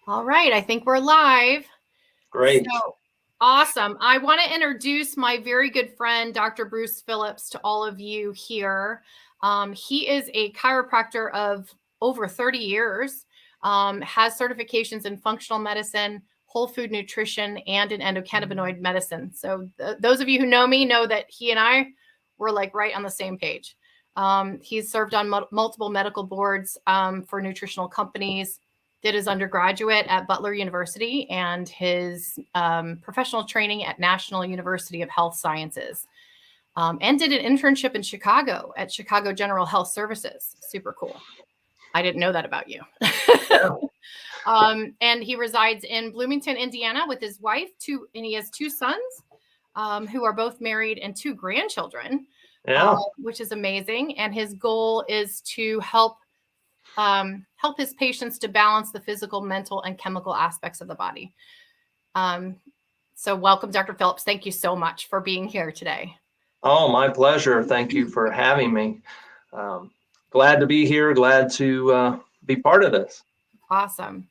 All right, I think we're live. Great. So awesome. I want to introduce my very good friend, Dr. Bruce Phillips, to all of you here. He is a chiropractor of over 30 years, has certifications in functional medicine, whole food nutrition, and in endocannabinoid medicine. So those of you who know me know that he and I were like right on the same page. He's served on multiple medical boards for nutritional companies, did his undergraduate at Butler University and his professional training at National University of Health Sciences, and did an internship in Chicago at Chicago General Health Services. Super cool. I didn't know that about you. Yeah. And he resides in Bloomington, Indiana with his wife, and he has two sons who are both married and two grandchildren, Yeah. which is amazing. And his goal is to help his patients to balance the physical, mental, and chemical aspects of the body. So welcome, Dr. Phillips. Thank you so much for being here today. Oh, my pleasure. Thank you for having me. Um, Glad to be here. Glad to be part of this. Awesome.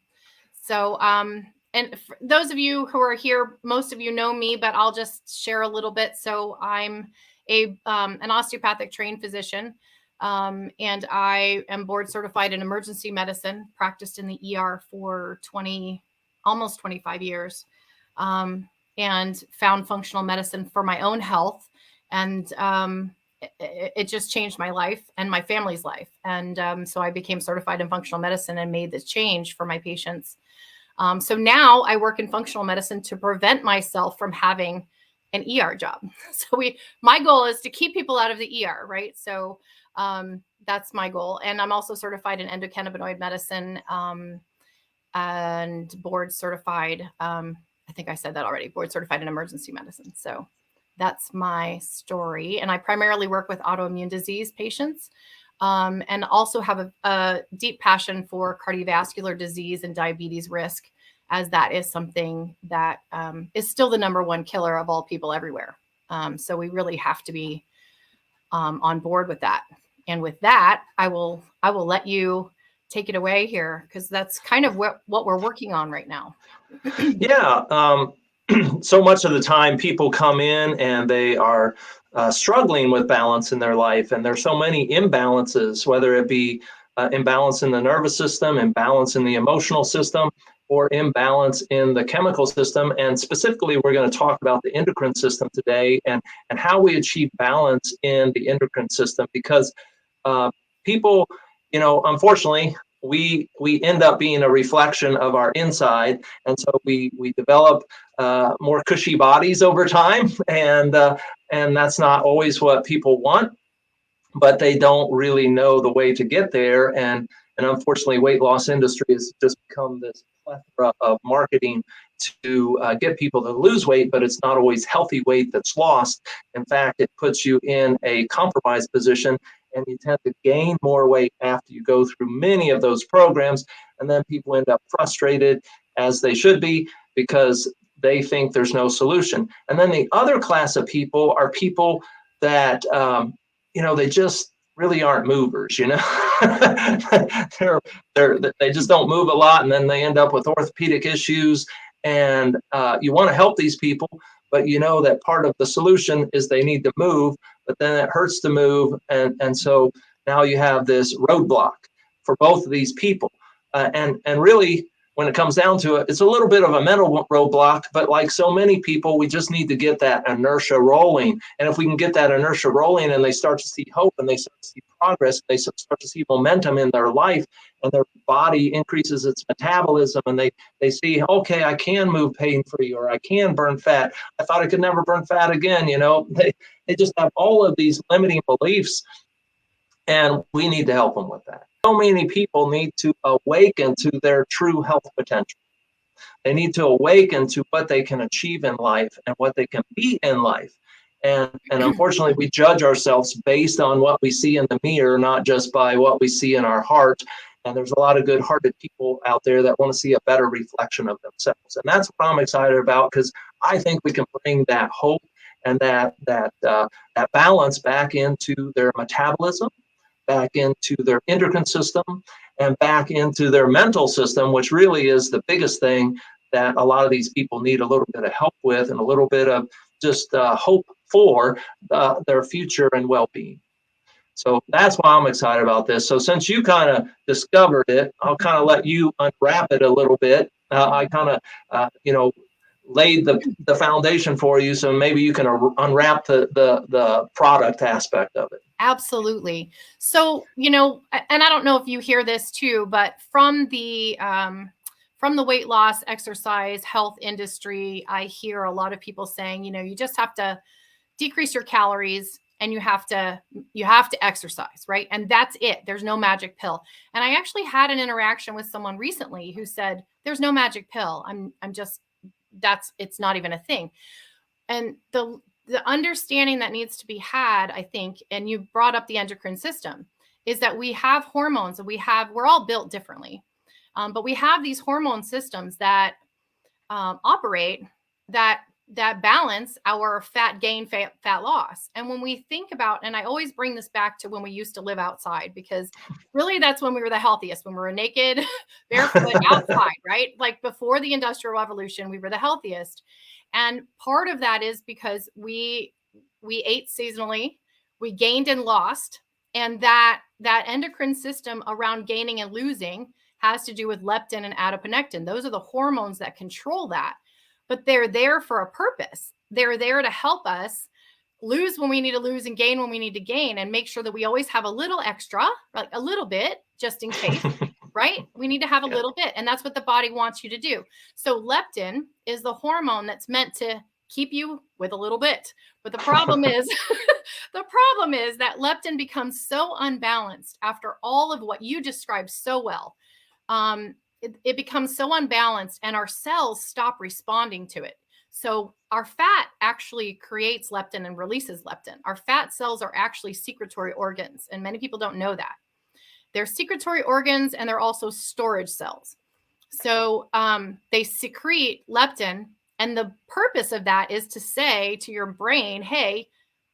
So, and for those of you who are here, most of you know me, but I'll just share a little bit. So I'm an osteopathic trained physician, and I am board certified in emergency medicine, practiced in the ER for almost 25 years, and found functional medicine for my own health. And it just changed my life and my family's life. And so I became certified in functional medicine and made this change for my patients. So now I work in functional medicine to prevent myself from having an ER job. So my goal is to keep people out of the ER, right? So that's my goal. And I'm also certified in endocannabinoid medicine, and board certified. I think I said that already, board certified in emergency medicine. So that's my story. And I primarily work with autoimmune disease patients, and also have a deep passion for cardiovascular disease and diabetes risk, as that is something that is still the number one killer of all people everywhere. So we really have to be on board with that. And with that, I will let you take it away here, because that's kind of what we're working on right now. Yeah. So much of the time, people come in and they are struggling with balance in their life. And there's so many imbalances, whether it be imbalance in the nervous system, imbalance in the emotional system, or imbalance in the chemical system. And specifically, we're going to talk about the endocrine system today and how we achieve balance in the endocrine system, because people, unfortunately, we end up being a reflection of our inside, and so we develop more cushy bodies over time, and that's not always what people want, but they don't really know the way to get there. And unfortunately, weight loss industry has just become this plethora of marketing to get people to lose weight, but it's not always healthy weight that's lost. In fact, it puts you in a compromised position, and you tend to gain more weight after you go through many of those programs. And then people end up frustrated, as they should be, because they think there's no solution. And then the other class of people are people that they just really aren't movers, they just don't move a lot, and then they end up with orthopedic issues. And you want to help these people, but you know that part of the solution is they need to move, but then it hurts to move. And so now you have this roadblock for both of these people. And really, when it comes down to it, it's a little bit of a mental roadblock, but like so many people, we just need to get that inertia rolling. And if we can get that inertia rolling and they start to see hope and they start to see progress, they start to see momentum in their life, and their body increases its metabolism, and they see, okay, I can move pain-free, or I can burn fat. I thought I could never burn fat again. They just have all of these limiting beliefs, and we need to help them with that. So many people need to awaken to their true health potential. They need to awaken to what they can achieve in life and what they can be in life. And unfortunately, we judge ourselves based on what we see in the mirror, not just by what we see in our heart. And there's a lot of good-hearted people out there that want to see a better reflection of themselves. And that's what I'm excited about, because I think we can bring that hope and that balance back into their metabolism, back into their endocrine system, and back into their mental system, which really is the biggest thing that a lot of these people need a little bit of help with, and a little bit of just hope for their future and well-being. So that's why I'm excited about this. So since you kind of discovered it, I'll kind of let you unwrap it a little bit. I kind of, laid the foundation for you, so maybe you can unwrap the product aspect of it. Absolutely. So, and I don't know if you hear this too, but from the weight loss, exercise, health industry, I hear a lot of people saying, you just have to decrease your calories and you have to exercise, right? And that's it. There's no magic pill. And I actually had an interaction with someone recently who said, there's no magic pill. It's not even a thing. And the understanding that needs to be had, I think, and you brought up the endocrine system, is that we have hormones and we're all built differently. But we have these hormone systems that operate that balance our fat gain, fat loss. And when we think about, and I always bring this back to when we used to live outside, because really that's when we were the healthiest, when we were naked, barefoot outside, right? Like before the Industrial Revolution, we were the healthiest. And part of that is because we ate seasonally, we gained and lost, and that endocrine system around gaining and losing has to do with leptin and adiponectin. Those are the hormones that control that. But they're there for a purpose. They're there to help us lose when we need to lose and gain when we need to gain, and make sure that we always have a little extra, like a little bit, just in case, right? We need to have a little bit. And that's what the body wants you to do. So leptin is the hormone that's meant to keep you with a little bit. But the problem is, that leptin becomes so unbalanced after all of what you described so well. It becomes so unbalanced and our cells stop responding to it. So our fat actually creates leptin and releases leptin. Our fat cells are actually secretory organs, and many people don't know that. They're secretory organs and they're also storage cells. So they secrete leptin, and the purpose of that is to say to your brain, hey,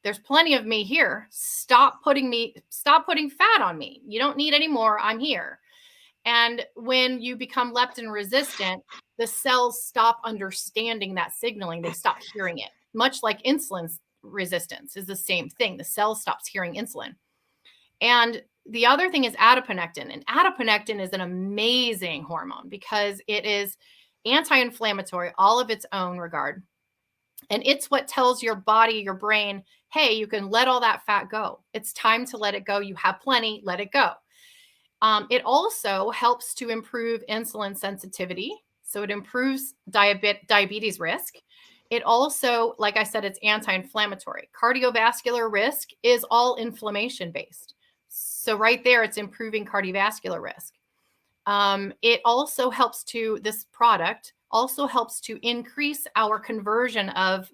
there's plenty of me here. Stop putting fat on me. You don't need any more. I'm here. And when you become leptin resistant, the cells stop understanding that signaling. They stop hearing it. Much like insulin resistance is the same thing. The cell stops hearing insulin. And the other thing is adiponectin. And adiponectin is an amazing hormone because it is anti-inflammatory, all of its own regard. And it's what tells your body, your brain, hey, you can let all that fat go. It's time to let it go. You have plenty, let it go. It also helps to improve insulin sensitivity. So it improves diabetes risk. It also, like I said, it's anti-inflammatory. Cardiovascular risk is all inflammation based. So right there, it's improving cardiovascular risk. It also helps this product also helps to increase our conversion of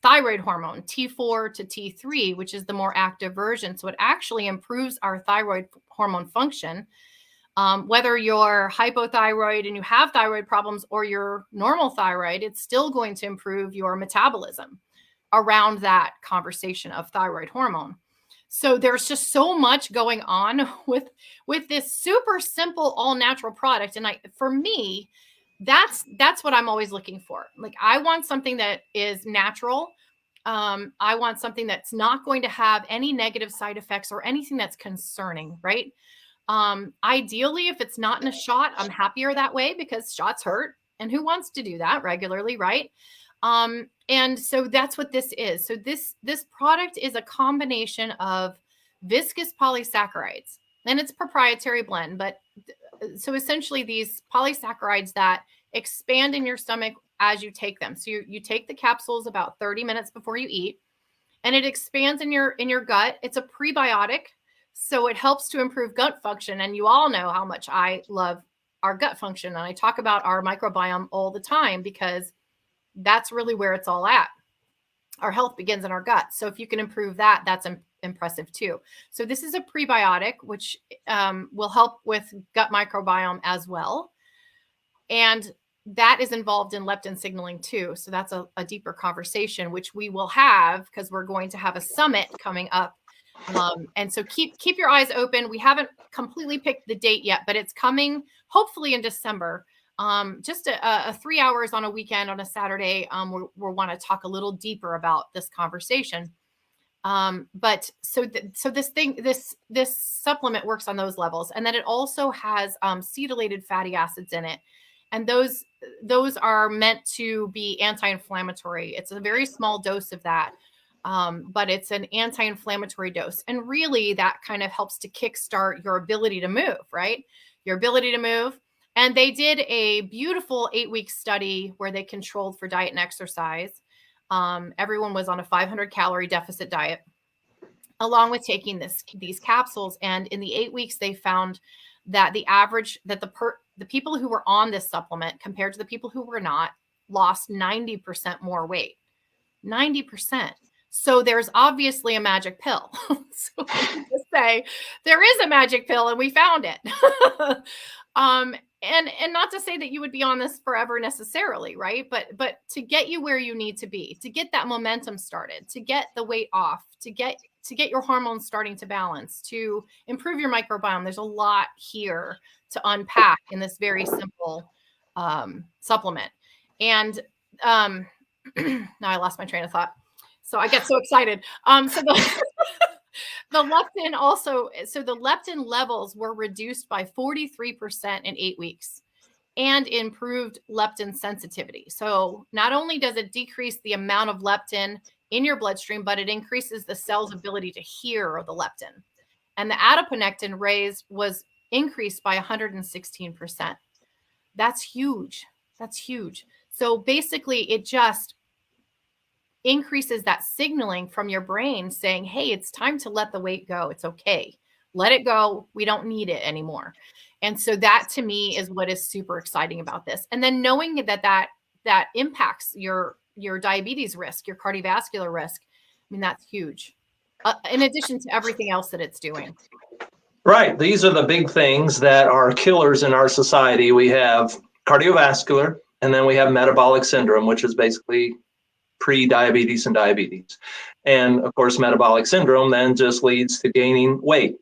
thyroid hormone, T4 to T3, which is the more active version. So it actually improves our thyroid hormone function. Whether you're hypothyroid and you have thyroid problems or you're normal thyroid, it's still going to improve your metabolism around that conversation of thyroid hormone. So there's just so much going on with this super simple all natural product. And for me, that's what I'm always looking for. Like, I want something that is natural. I want something that's not going to have any negative side effects or anything that's concerning, right? Ideally, if it's not in a shot, I'm happier that way because shots hurt. And who wants to do that regularly, right? And so that's what this is. So this product is a combination of viscous polysaccharides, and it's proprietary blend, but so essentially these polysaccharides that expand in your stomach as you take them. So you take the capsules about 30 minutes before you eat, and it expands in your gut. It's a prebiotic, so it helps to improve gut function. And you all know how much I love our gut function. And I talk about our microbiome all the time because that's really where it's all at. Our health begins in our gut. So if you can improve that, that's impressive too. So this is a prebiotic, which will help with gut microbiome as well. And that is involved in leptin signaling too. So that's a deeper conversation, which we will have because we're going to have a summit coming up And so keep your eyes open. We haven't completely picked the date yet, but it's coming hopefully in December. Just a 3 hours on a weekend on a Saturday. We want to talk a little deeper about this conversation. But so this supplement works on those levels, and then it also has cetylated fatty acids in it, and those are meant to be anti-inflammatory. It's a very small dose of that, but it's an anti-inflammatory dose, and really that kind of helps to kickstart your ability to move, right? Your ability to move. And they did a beautiful 8-week study where they controlled for diet and exercise. Everyone was on a 500 calorie deficit diet, along with taking these capsules. And in the 8 weeks, they found that the average that the people who were on this supplement compared to the people who were not lost 90% more weight. 90%. So there's obviously a magic pill. So let me just say there is a magic pill, and we found it. And not to say that you would be on this forever necessarily, right? But to get you where you need to be, to get that momentum started, to get the weight off, to get your hormones starting to balance, to improve your microbiome. There's a lot here to unpack in this very simple supplement. And now I lost my train of thought. So I get so excited. So the leptin also, so the leptin levels were reduced by 43% in 8 weeks and improved leptin sensitivity. So not only does it decrease the amount of leptin in your bloodstream, but it increases the cell's ability to hear the leptin. And the adiponectin was increased by 116%. That's huge. That's huge. So basically it just increases that signaling from your brain saying, hey, it's time to let the weight go. It's okay. Let it go. We don't need it anymore. And so that to me is what is super exciting about this. And then knowing that impacts your diabetes risk, your cardiovascular risk. I mean, that's huge. In addition to everything else that it's doing. Right. These are the big things that are killers in our society. We have cardiovascular, and then we have metabolic syndrome, which is basically pre-diabetes and diabetes. And of course, metabolic syndrome then just leads to gaining weight.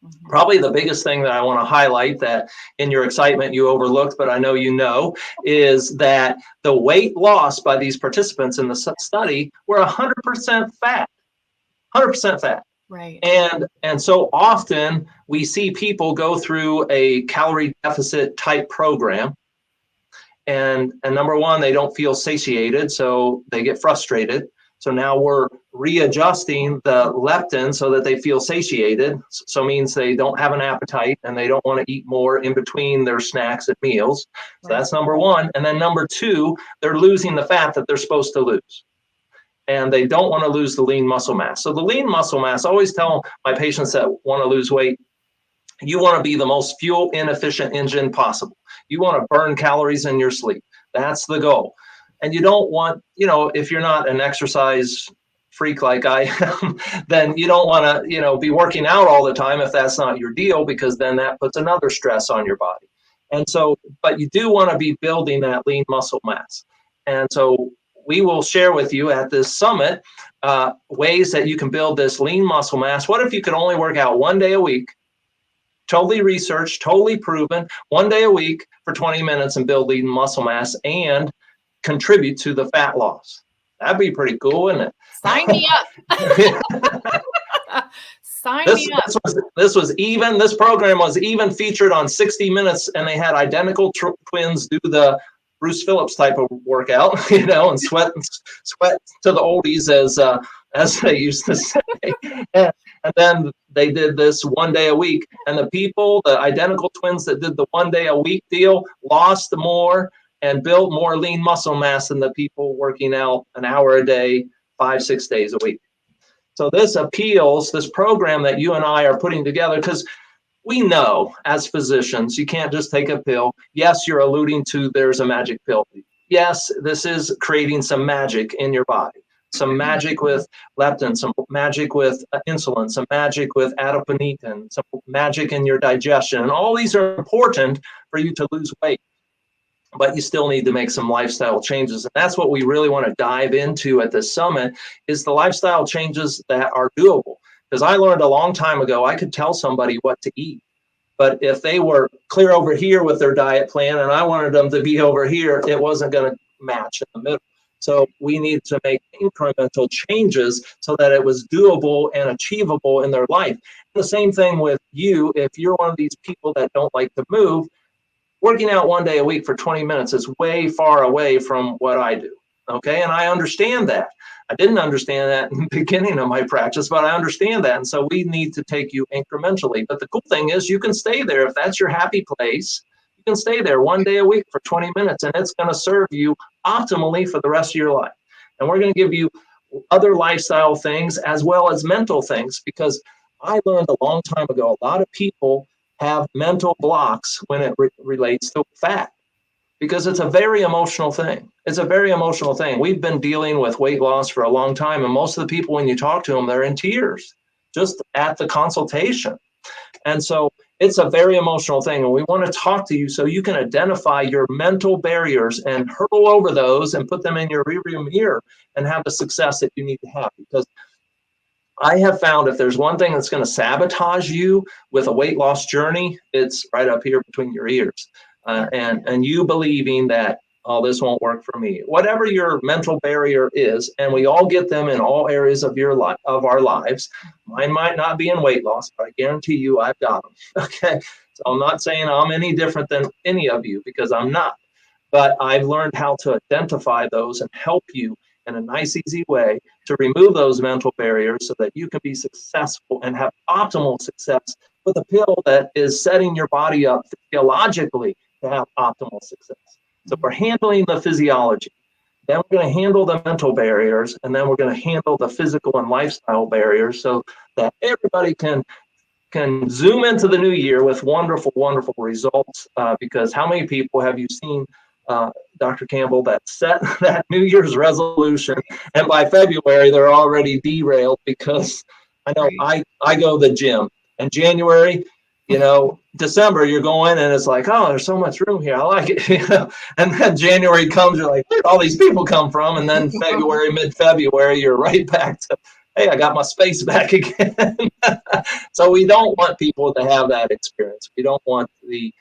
Mm-hmm. Probably the biggest thing that I want to highlight that in your excitement you overlooked, but I know you know, is that the weight loss by these participants in the study were 100% fat. 100% fat. Right. And so often we see people go through a calorie deficit type program. And number one, they don't feel satiated, so they get frustrated. So now we're readjusting the leptin so that they feel satiated. So means they don't have an appetite and they don't want to eat more in between their snacks and meals. So that's number one. And then number two, they're losing the fat that they're supposed to lose. And they don't want to lose the lean muscle mass. So the lean muscle mass, I always tell my patients that want to lose weight, you want to be the most fuel inefficient engine possible. You want to burn calories in your sleep. That's the goal. And you don't want, if you're not an exercise freak like I am, then you don't want to, be working out all the time if that's not your deal, because then that puts another stress on your body. And so, but you do want to be building that lean muscle mass. And so we will share with you at this summit ways that you can build this lean muscle mass. What if you could only work out 1 day a week? Totally researched, totally proven, 1 day a week for 20 minutes and build lean muscle mass and contribute to the fat loss. That'd be pretty cool, wouldn't it? Sign me up. Sign me up. This program was even featured on 60 Minutes, and they had identical twins do the Bruce Phillips type of workout, and sweat to the oldies, as they used to say. And then they did this 1 day a week. And the identical twins that did the 1 day a week deal lost more and built more lean muscle mass than the people working out an hour a day, 5-6 days a week. So this program that you and I are putting together, because we know as physicians, you can't just take a pill. Yes, you're alluding to there's a magic pill. Yes, this is creating some magic in your body. Some magic with leptin, some magic with insulin, some magic with adiponectin, some magic in your digestion. And all these are important for you to lose weight. But you still need to make some lifestyle changes. And that's what we really want to dive into at this summit, is the lifestyle changes that are doable. Because I learned a long time ago, I could tell somebody what to eat. But if they were clear over here with their diet plan and I wanted them to be over here, it wasn't going to match in the middle. So we need to make incremental changes so that it was doable and achievable in their life. The same thing with you. If you're one of these people that don't like to move, working out 1 day a week for 20 minutes is way far away from what I do. Okay. And I understand that. I didn't understand that in the beginning of my practice, but I understand that. And so we need to take you incrementally. But the cool thing is you can stay there. If that's your happy place, you can stay there 1 day a week for 20 minutes, and it's going to serve you optimally for the rest of your life. And we're going to give you other lifestyle things as well as mental things, because I learned a long time ago, a lot of people have mental blocks when it relates to fat, because it's a very emotional thing. It's a very emotional thing. We've been dealing with weight loss for a long time, and most of the people, when you talk to them, they're in tears just at the consultation. And so it's a very emotional thing, and we want to talk to you so you can identify your mental barriers and hurtle over those and put them in your rearview mirror and have the success that you need to have. Because I have found if there's one thing that's going to sabotage you with a weight loss journey, it's right up here between your ears. And you believing that, oh, this won't work for me. Whatever your mental barrier is, and we all get them in all areas of your life, of our lives. Mine might not be in weight loss, but I guarantee you I've got them. Okay. So I'm not saying I'm any different than any of you, because I'm not. But I've learned how to identify those and help you in a nice, easy way to remove those mental barriers so that you can be successful and have optimal success with a pill that is setting your body up physiologically to have optimal success. So we're handling the physiology. Then we're going to handle the mental barriers, and then we're going to handle the physical and lifestyle barriers so that everybody can zoom into the new year with wonderful, wonderful results. Because how many people have you seen, Dr. Campbell, that set that New Year's resolution, and by February they're already derailed? Because I know I go to the gym, and January, December you're going and it's like, oh, there's so much room here, I like it. And then January comes, you're like, where'd all these people come from? And then February, mid-February, you're right back to, hey, I got my space back again. So we don't want people to have that experience. We don't want the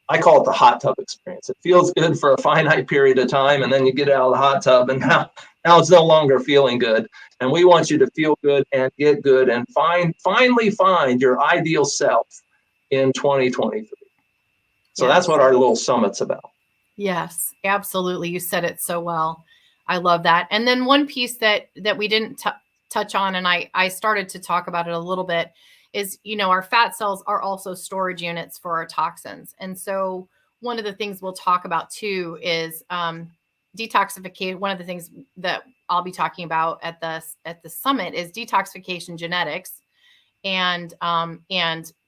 I call it the hot tub experience. It feels good for a finite period of time, and then you get out of the hot tub, and now it's no longer feeling good. And we want you to feel good and get good and finally find your ideal self in 2023. So that's what our little summit's about. Yes, absolutely. You said it so well. I love that. And then one piece that we didn't touch on, and I started to talk about it a little bit, is, our fat cells are also storage units for our toxins. And so one of the things we'll talk about too is detoxification. One of the things that I'll be talking about at the summit is detoxification genetics and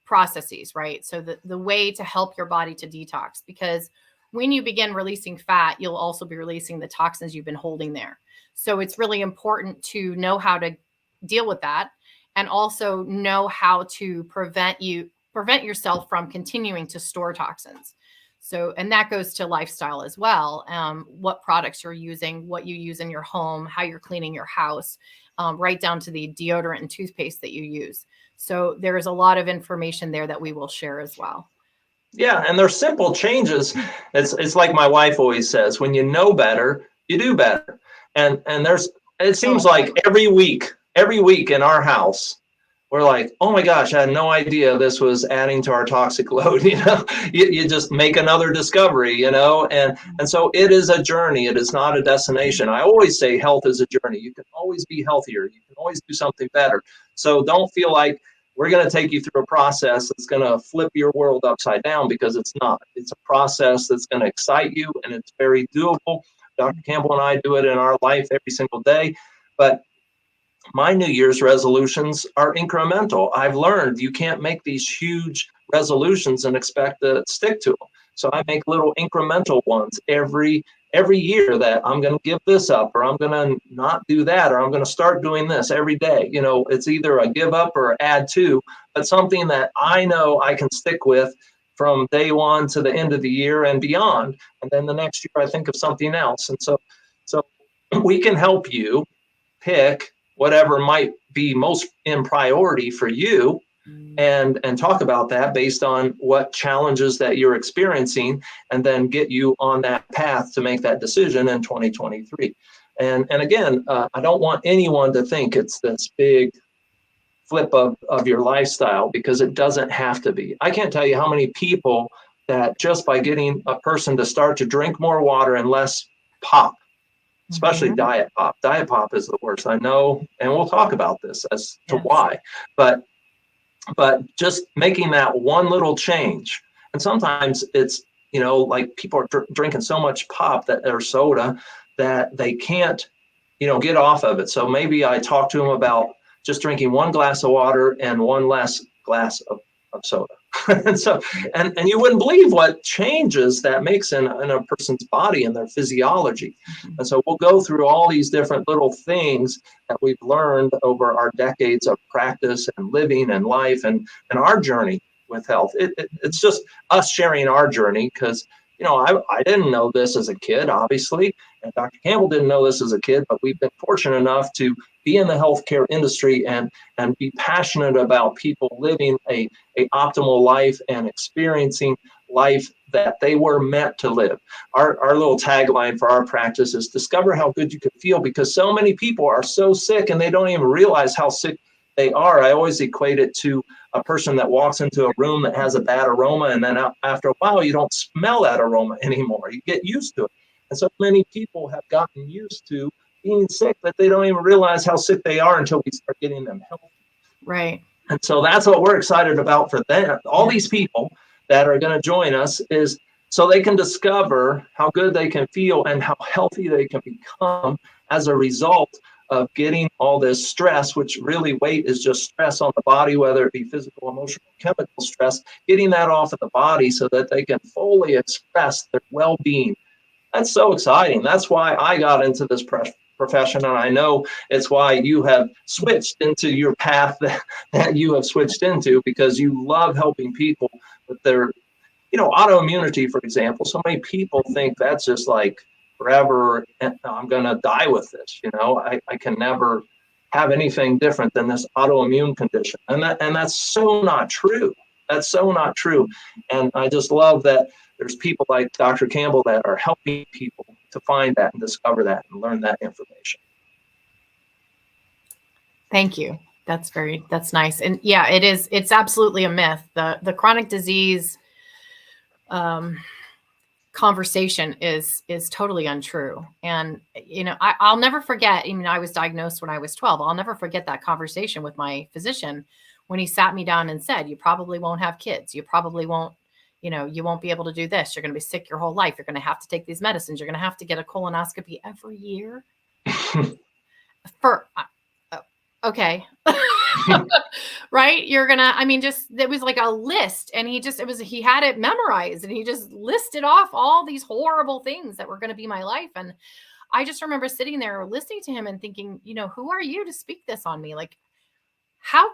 processes, right? So the way to help your body to detox, because when you begin releasing fat, you'll also be releasing the toxins you've been holding there. So it's really important to know how to deal with that, and also know how to prevent yourself from continuing to store toxins. So, and that goes to lifestyle as well. What products you're using, what you use in your home, how you're cleaning your house, right down to the deodorant and toothpaste that you use. So there is a lot of information there that we will share as well. Yeah, and they're simple changes. It's like my wife always says, when you know better, you do better. And it seems like every week in our house, we're like, oh my gosh, I had no idea this was adding to our toxic load. You just make another discovery, and so it is a journey. It is not a destination. I always say health is a journey. You can always be healthier. You can always do something better. So don't feel like we're going to take you through a process that's going to flip your world upside down, because it's not. It's a process that's going to excite you, and it's very doable. Dr. Campbell and I do it in our life every single day. But my New Year's resolutions are incremental. I've learned you can't make these huge resolutions and expect to stick to them. So I make little incremental ones every year, that I'm going to give this up, or I'm going to not do that, or I'm going to start doing this every day. It's either a give up or add to, but something that I know I can stick with from day one to the end of the year and beyond. And then the next year I think of something else. And so we can help you pick whatever might be most in priority for you, and talk about that based on what challenges that you're experiencing, and then get you on that path to make that decision in 2023. And again, I don't want anyone to think it's this big flip of your lifestyle, because it doesn't have to be. I can't tell you how many people that just by getting a person to start to drink more water and less pop, especially diet pop. Diet pop is the worst, I know, and we'll talk about this as to why. But just making that one little change, and sometimes it's, like people are drinking so much pop that or soda that they can't, get off of it. So maybe I talk to them about just drinking one glass of water and one less glass of soda. and so, and you wouldn't believe what changes that makes in a person's body and their physiology. And so we'll go through all these different little things that we've learned over our decades of practice and living and life and our journey with health. It's just us sharing our journey, because I didn't know this as a kid, obviously, and Dr. Campbell didn't know this as a kid, but we've been fortunate enough to be in the healthcare industry and be passionate about people living a optimal life and experiencing life that they were meant to live. Our little tagline for our practice is discover how good you could feel, because so many people are so sick and they don't even realize how sick they are. I always equate it to a person that walks into a room that has a bad aroma, and then after a while you don't smell that aroma anymore. You get used to it. And so many people have gotten used to being sick that they don't even realize how sick they are until we start getting them healthy. Right. And so that's what we're excited about for them. All these people that are going to join us is so they can discover how good they can feel and how healthy they can become as a result of getting all this stress, which really weight is just stress on the body, whether it be physical, emotional, chemical stress, getting that off of the body so that they can fully express their well-being. That's so exciting. That's why I got into this profession, and I know it's why you have switched into your path that you have switched into, because you love helping people with their, autoimmunity, for example. So many people think that's just like forever, and I'm going to die with this. I can never have anything different than this autoimmune condition, and that's so not true. That's so not true. And I just love that there's people like Dr. Campbell that are helping people to find that and discover that and learn that information. Thank you. That's nice. And yeah, it's absolutely a myth. The chronic disease conversation is totally untrue. And, I'll never forget, I was diagnosed when I was 12. I'll never forget that conversation with my physician when he sat me down and said, you probably won't have kids. You probably won't, you won't be able to do this. You're going to be sick your whole life. You're going to have to take these medicines. You're going to have to get a colonoscopy every year. Okay. Right. You're gonna, it was like a list, and he had it memorized, and he just listed off all these horrible things that were going to be my life. And I just remember sitting there listening to him and thinking, who are you to speak this on me? Like, how,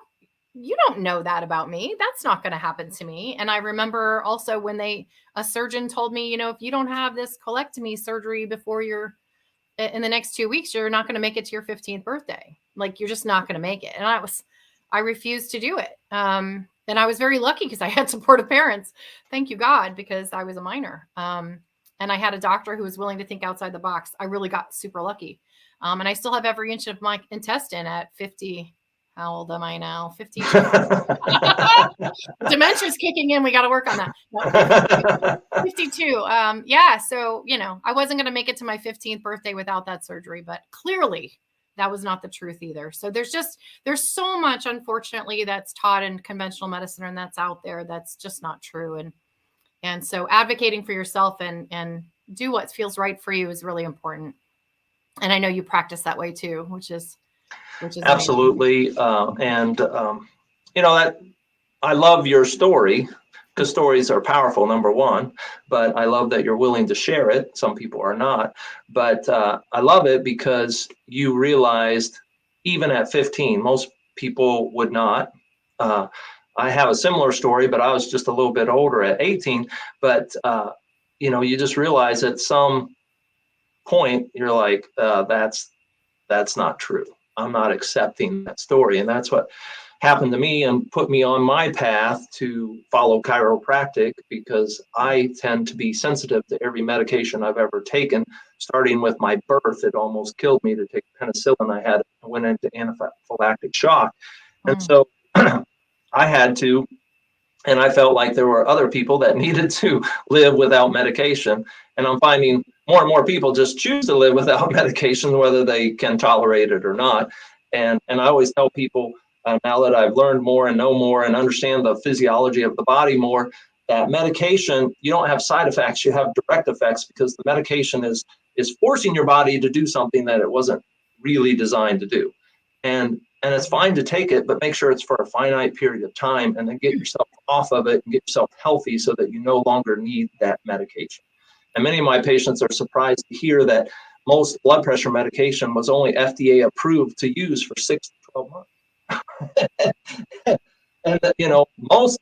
you don't know that about me. That's not going to happen to me. And I remember also when a surgeon told me, if you don't have this colectomy surgery before you're in the next 2 weeks, you're not going to make it to your 15th birthday. Like, you're just not going to make it. And I refused to do it. And I was very lucky because I had supportive parents. Thank you, God, because I was a minor. And I had a doctor who was willing to think outside the box. I really got super lucky. And I still have every inch of my intestine at 50. How old am I now? 52. Dementia's kicking in. We got to work on that. 52. Yeah. So, I wasn't going to make it to my 15th birthday without that surgery, but clearly that was not the truth either. So there's so much, unfortunately, that's taught in conventional medicine and that's out there. That's just not true. And so advocating for yourself and do what feels right for you is really important. And I know you practice that way too, which is absolutely. That I love your story, because stories are powerful, number one, but I love that you're willing to share it. Some people are not, but I love it because you realized even at 15, most people would not. I have a similar story, but I was just a little bit older at 18, but you just realize at some point you're like, that's not true. I'm not accepting that story. And that's what happened to me and put me on my path to follow chiropractic, because I tend to be sensitive to every medication I've ever taken. Starting with my birth, it almost killed me to take penicillin. I went into anaphylactic shock. And so I had to, and I felt like there were other people that needed to live without medication. And I'm finding more and more people just choose to live without medication, whether they can tolerate it or not. And I always tell people, now that I've learned more and know more and understand the physiology of the body more, that medication, you don't have side effects, you have direct effects, because the medication is forcing your body to do something that it wasn't really designed to do. And it's fine to take it, but make sure it's for a finite period of time, and then get yourself off of it and get yourself healthy so that you no longer need that medication. And many of my patients are surprised to hear that most blood pressure medication was only FDA approved to use for 6 to 12 months. And that, most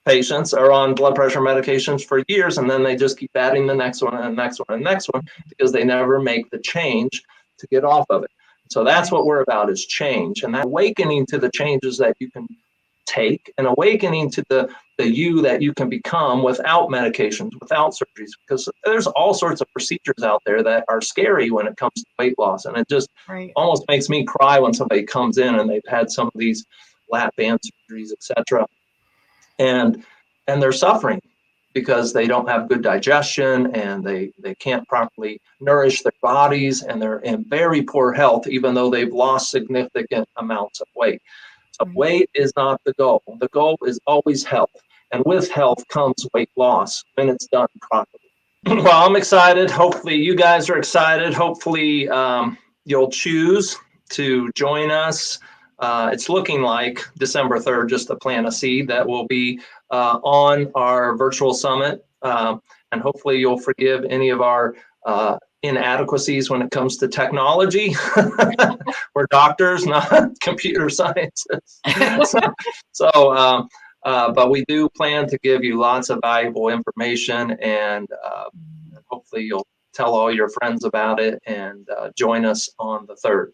patients are on blood pressure medications for years, and then they just keep adding the next one and the next one and the next one, because they never make the change to get off of it. So that's what we're about, is change, and that awakening to the changes that you can take, and awakening to the you that you can become without medications, without surgeries, because there's all sorts of procedures out there that are scary when it comes to weight loss. And it just almost makes me cry when somebody comes in and they've had some of these lap band surgeries, etc. And they're suffering because they don't have good digestion, and they can't properly nourish their bodies, and they're in very poor health, even though they've lost significant amounts of weight. So weight is not the goal. The goal is always health. And with health comes weight loss when it's done properly. Well, I'm excited. Hopefully you guys are excited. Hopefully you'll choose to join us. It's looking like December 3rd, just to plant a seed, that will be on our virtual summit. And hopefully you'll forgive any of our inadequacies when it comes to technology. We're doctors, not computer scientists. But we do plan to give you lots of valuable information, and hopefully you'll tell all your friends about it and join us on the 3rd.